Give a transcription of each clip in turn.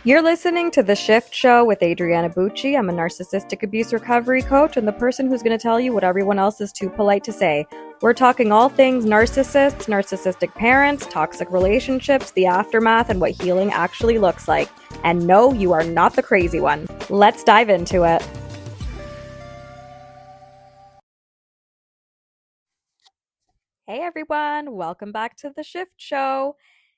You're listening to The Shift Show with Adriana Bucci. I'm a narcissistic abuse recovery coach and the person who's going to tell you what everyone else is too polite to say. We're talking all things narcissists, narcissistic parents, toxic relationships, the aftermath, and what healing actually looks like. And no, you are not the crazy one. Let's dive into it. Hey everyone, welcome back to The Shift Show.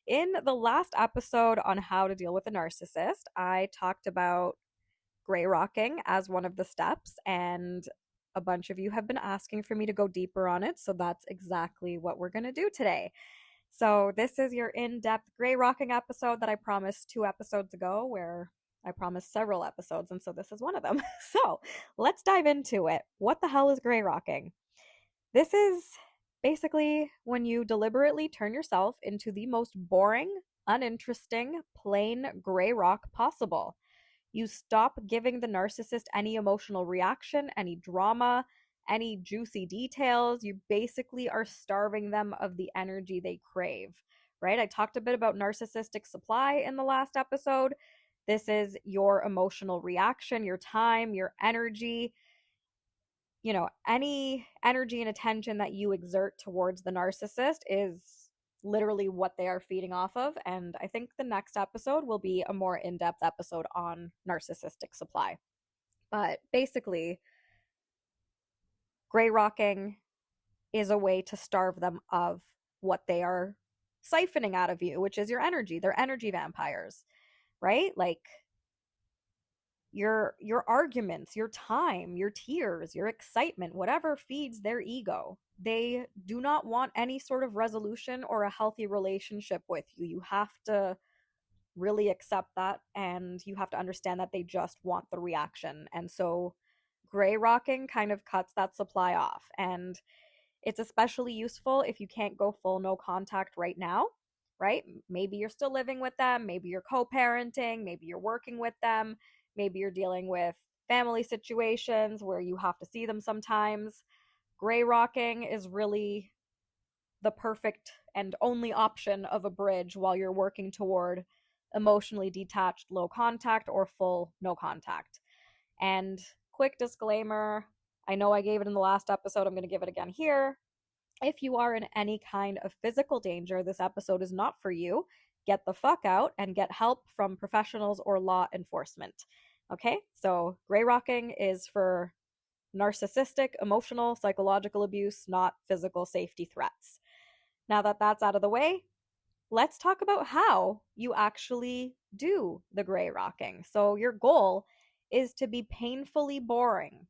In the last episode on how to deal with a narcissist, I talked about gray rocking as one of the steps, and a bunch of you have been asking for me to go deeper on it, so that's exactly what we're going to do today. So this is your in-depth gray rocking episode that I promised 2 episodes ago, where I promised several episodes, and so this is one of them. So let's dive into it. What the hell is gray rocking? This is basically when you deliberately turn yourself into the most boring, uninteresting, plain gray rock possible. You stop giving the narcissist any emotional reaction, any drama, any juicy details. You basically are starving them of the energy they crave, right? I talked a bit about narcissistic supply in the last episode. This is your emotional reaction, your time, your energy, any energy and attention that you exert towards the narcissist is literally what they are feeding off of. And I think the next episode will be a more in depth episode on narcissistic supply. But basically, gray rocking is a way to starve them of what they are siphoning out of you, which is your energy. They're energy vampires, right? Like your arguments, your time, your tears, your excitement, whatever feeds their ego. They do not want any sort of resolution or a healthy relationship with you. You have to really accept that, and you have to understand that they just want the reaction. And so gray rocking kind of cuts that supply off. And it's especially useful if you can't go full no contact right now, right? Maybe you're still living with them, maybe you're co-parenting, maybe you're working with them, maybe you're dealing with family situations where you have to see them sometimes. Gray rocking is really the perfect and only option of a bridge while you're working toward emotionally detached low contact or full no contact. And quick disclaimer, I know I gave it in the last episode, I'm going to give it again here. If you are in any kind of physical danger, this episode is not for you. Get the fuck out and get help from professionals or law enforcement. Okay? So, gray rocking is for narcissistic, emotional, psychological abuse, not physical safety threats. Now that that's out of the way, let's talk about how you actually do the gray rocking. So, your goal is to be painfully boring.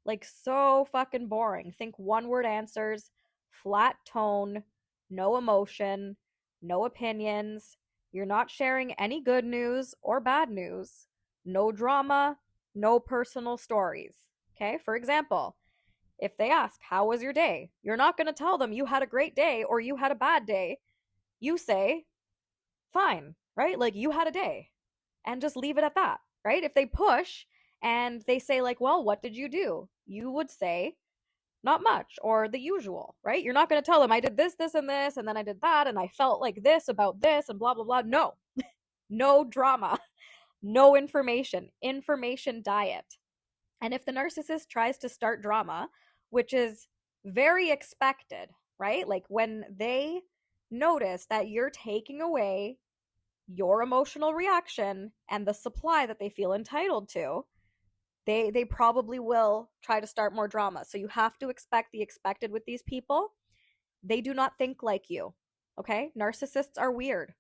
Like, so fucking boring. Think one word answers, flat tone, no emotion, no opinions. You're not sharing any good news or bad news, no drama, no personal stories. Okay, for example, if they ask, how was your day? You're not going to tell them you had a great day or you had a bad day. You say, fine, right? Like, you had a day, and just leave it at that, right? If they push and they say, like, well, what did you do? You would say, not much, or the usual, right? You're not going to tell them, I did this, this, and this, and then I did that, and I felt like this about this, and blah, blah, blah. No, no drama, no information, information diet. And if the narcissist tries to start drama, which is very expected, right? Like when they notice that you're taking away your emotional reaction and the supply that they feel entitled to, they probably will try to start more drama. So you have to expect the expected with these people. They do not think like you. Okay? Narcissists are weird.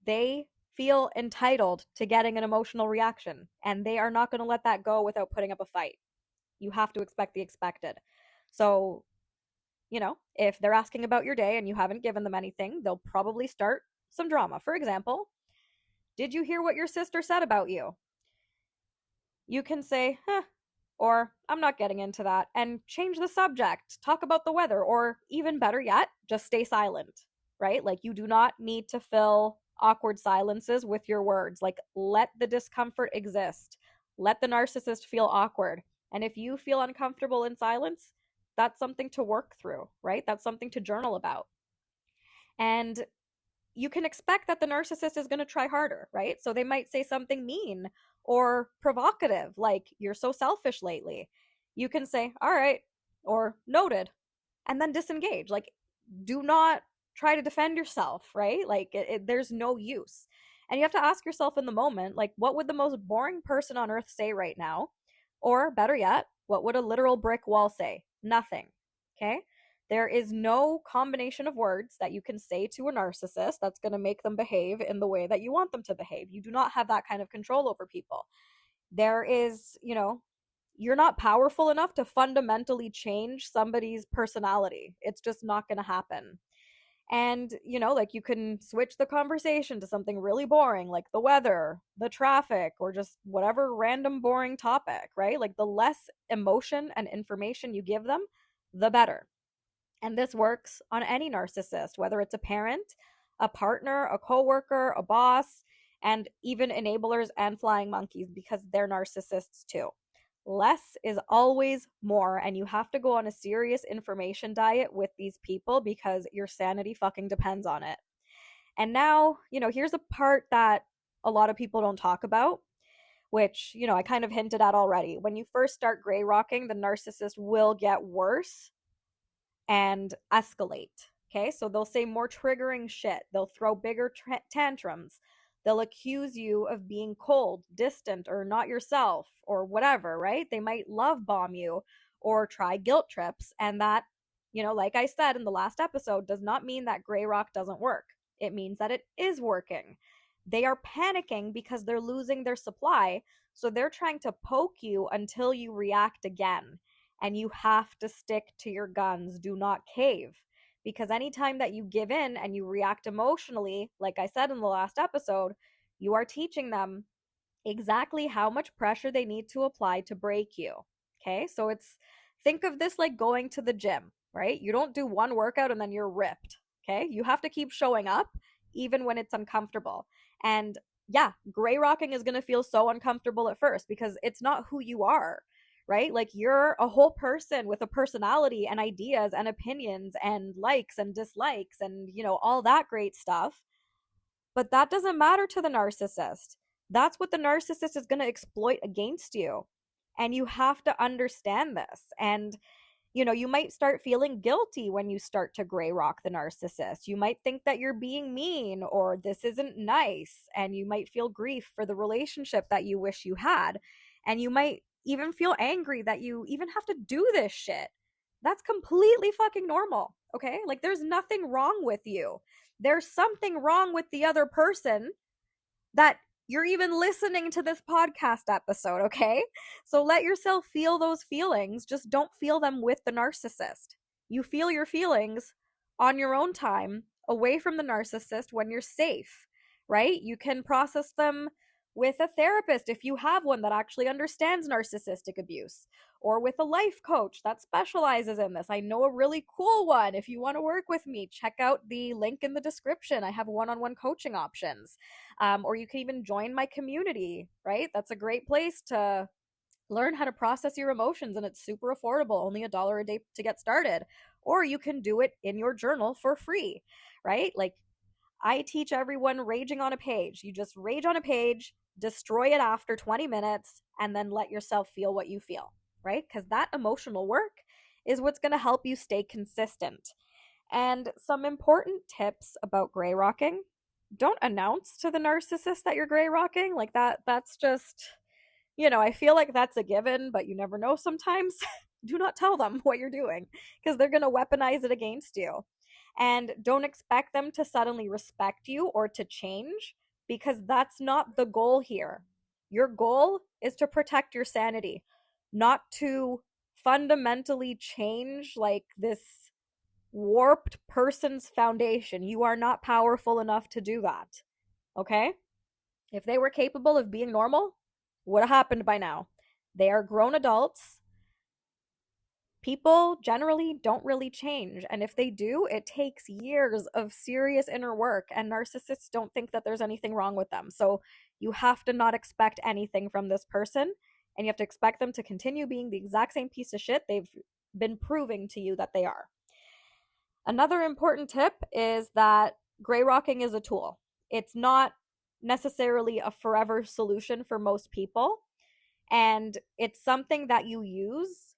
They feel entitled to getting an emotional reaction, and they are not going to let that go without putting up a fight. You have to expect the expected. So, if they're asking about your day and you haven't given them anything, they'll probably start some drama. For example, did you hear what your sister said about you? You can say, or I'm not getting into that, and change the subject, talk about the weather, or even better yet, just stay silent, right? Like, you do not need to fill awkward silences with your words. Like, let the discomfort exist. Let the narcissist feel awkward. And if you feel uncomfortable in silence, that's something to work through, right? That's something to journal about. And you can expect that the narcissist is going to try harder, right? So they might say something mean or provocative, like, you're so selfish lately. You can say, all right, or noted, and then disengage. Like, do not try to defend yourself, right? Like, there's no use. And you have to ask yourself in the moment, like, what would the most boring person on earth say right now? Or better yet, what would a literal brick wall say? Nothing. Okay? There is no combination of words that you can say to a narcissist that's going to make them behave in the way that you want them to behave. You do not have that kind of control over people. There is, you're not powerful enough to fundamentally change somebody's personality. It's just not going to happen. And, like, you can switch the conversation to something really boring, like the weather, the traffic, or just whatever random boring topic, right? Like, the less emotion and information you give them, the better. And this works on any narcissist, whether it's a parent, a partner, a coworker, a boss, and even enablers and flying monkeys, because they're narcissists too. Less is always more, and you have to go on a serious information diet with these people because your sanity fucking depends on it. And now, here's a part that a lot of people don't talk about, which, I kind of hinted at already. When you first start gray rocking, the narcissist will get worse and escalate. Okay, so they'll say more triggering shit. They'll throw bigger tantrums. They'll accuse you of being cold, distant, or not yourself, or whatever, right? They might love bomb you or try guilt trips. And that, like I said in the last episode, does not mean that gray rock doesn't work. It means that it is working. They are panicking because they're losing their supply. So they're trying to poke you until you react again. And you have to stick to your guns. Do not cave. Because anytime that you give in and you react emotionally, like I said in the last episode, you are teaching them exactly how much pressure they need to apply to break you. Okay, so think of this like going to the gym, right? You don't do one workout and then you're ripped. Okay, you have to keep showing up even when it's uncomfortable. And yeah, gray rocking is going to feel so uncomfortable at first because it's not who you are, right? Like, you're a whole person with a personality and ideas and opinions and likes and dislikes and, all that great stuff. But that doesn't matter to the narcissist. That's what the narcissist is going to exploit against you. And you have to understand this. And you might start feeling guilty when you start to gray rock the narcissist. You might think that you're being mean or this isn't nice. And you might feel grief for the relationship that you wish you had. And you might even feel angry that you even have to do this shit. That's completely fucking normal, okay? Like, there's nothing wrong with you. There's something wrong with the other person that you're even listening to this podcast episode, okay? So let yourself feel those feelings. Just don't feel them with the narcissist. You feel your feelings on your own time, away from the narcissist, when you're safe, right? You can process them with a therapist if you have one that actually understands narcissistic abuse, or with a life coach that specializes in this. I know a really cool one. If you want to work with me, check out the link in the description. I have one-on-one coaching options. Or you can even join my community, right? That's a great place to learn how to process your emotions, and it's super affordable, only $1 a day to get started. Or you can do it in your journal for free, right? Like, I teach everyone raging on a page. You just rage on a page, destroy it after 20 minutes, and then let yourself feel what you feel, right? Because that emotional work is what's going to help you stay consistent. And some important tips about gray rocking: don't announce to the narcissist that you're gray rocking. Like, that's just, I feel like that's a given, but you never know sometimes. Do not tell them what you're doing because they're going to weaponize it against you. And don't expect them to suddenly respect you or to change, because that's not the goal here. Your goal is to protect your sanity, not to fundamentally change like this warped person's foundation. You are not powerful enough to do that. Okay? If they were capable of being normal, would have happened by now. They are grown adults. People generally don't really change. And if they do, it takes years of serious inner work. And narcissists don't think that there's anything wrong with them. So you have to not expect anything from this person. And you have to expect them to continue being the exact same piece of shit they've been proving to you that they are. Another important tip is that gray rocking is a tool. It's not necessarily a forever solution for most people. And it's something that you use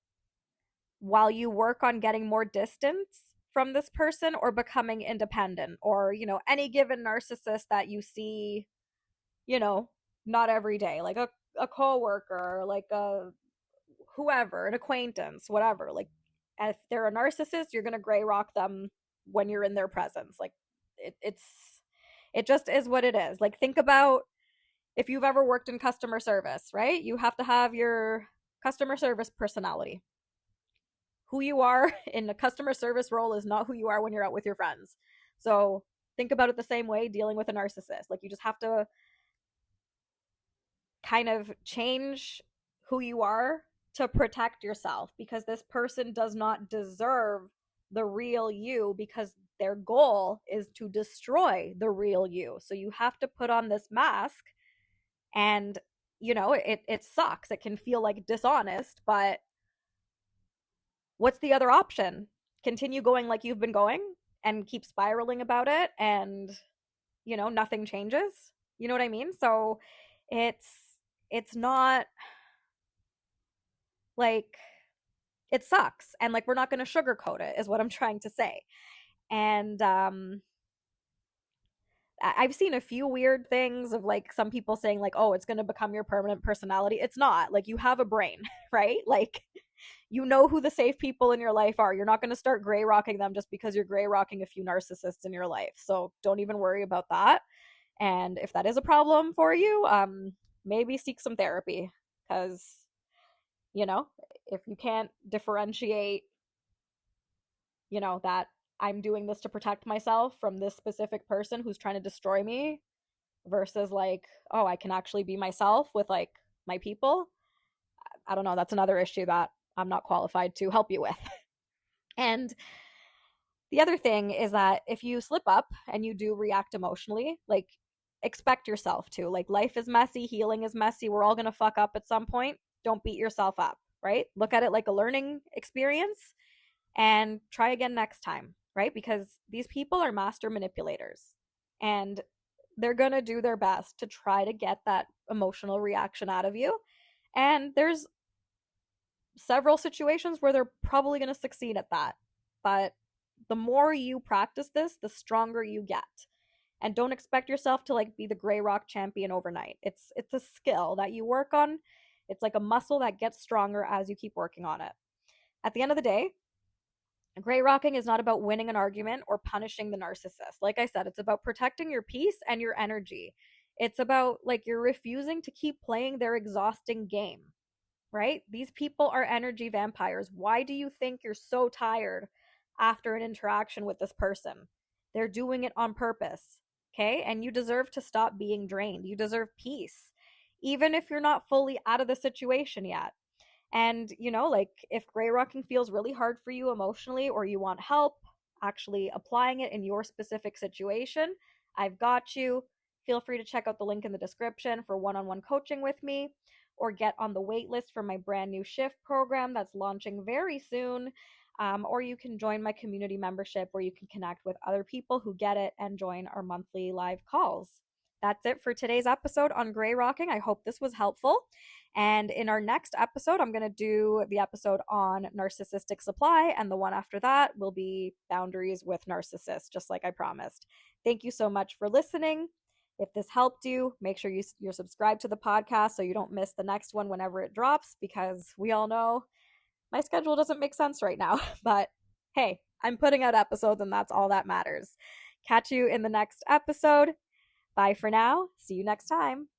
while you work on getting more distance from this person or becoming independent, or, any given narcissist that you see, you know, not every day, like a coworker, like a whoever, an acquaintance, whatever. Like, if they're a narcissist, you're gonna gray rock them when you're in their presence. Like, it just is what it is. Like, think about if you've ever worked in customer service, right? You have to have your customer service personality. Who you are in the customer service role is not who you are when you're out with your friends. So think about it the same way dealing with a narcissist. Like, you just have to kind of change who you are to protect yourself, because this person does not deserve the real you, because their goal is to destroy the real you. So you have to put on this mask, and it sucks. It can feel like dishonest, but what's the other option? Continue going like you've been going and keep spiraling about it, and nothing changes. You know what I mean? So it's not like, it sucks, and like, we're not going to sugarcoat it, is what I'm trying to say. And I've seen a few weird things of like some people saying like, oh, it's going to become your permanent personality. It's not. Like, you have a brain, right? Like, you know who the safe people in your life are. You're not going to start gray rocking them just because you're gray rocking a few narcissists in your life. So don't even worry about that. And if that is a problem for you, maybe seek some therapy, because if you can't differentiate, that I'm doing this to protect myself from this specific person who's trying to destroy me, versus like, oh, I can actually be myself with like my people. I don't know. That's another issue that I'm not qualified to help you with. And the other thing is that if you slip up and you do react emotionally, like, expect yourself to. Like, life is messy, healing is messy. We're all going to fuck up at some point. Don't beat yourself up, right? Look at it like a learning experience and try again next time, right? Because these people are master manipulators, and they're going to do their best to try to get that emotional reaction out of you. And there's several situations where they're probably going to succeed at that. But the more you practice this, the stronger you get. And don't expect yourself to like be the gray rock champion overnight. It's a skill that you work on. It's like a muscle that gets stronger as you keep working on it. At the end of the day, gray rocking is not about winning an argument or punishing the narcissist. Like I said, it's about protecting your peace and your energy. It's about like, you're refusing to keep playing their exhausting game, right? These people are energy vampires. Why do you think you're so tired after an interaction with this person? They're doing it on purpose, okay? And you deserve to stop being drained. You deserve peace, even if you're not fully out of the situation yet. And, like, if gray rocking feels really hard for you emotionally, or you want help actually applying it in your specific situation, I've got you. Feel free to check out the link in the description for one-on-one coaching with me, or get on the wait list for my brand new shift program that's launching very soon. Or you can join my community membership, where you can connect with other people who get it and join our monthly live calls. That's it for today's episode on gray rocking. I hope this was helpful. And in our next episode, I'm going to do the episode on narcissistic supply, and the one after that will be boundaries with narcissists, just like I promised. Thank you so much for listening. If this helped you, make sure you're subscribed to the podcast so you don't miss the next one whenever it drops, because we all know my schedule doesn't make sense right now. But hey, I'm putting out episodes, and that's all that matters. Catch you in the next episode. Bye for now. See you next time.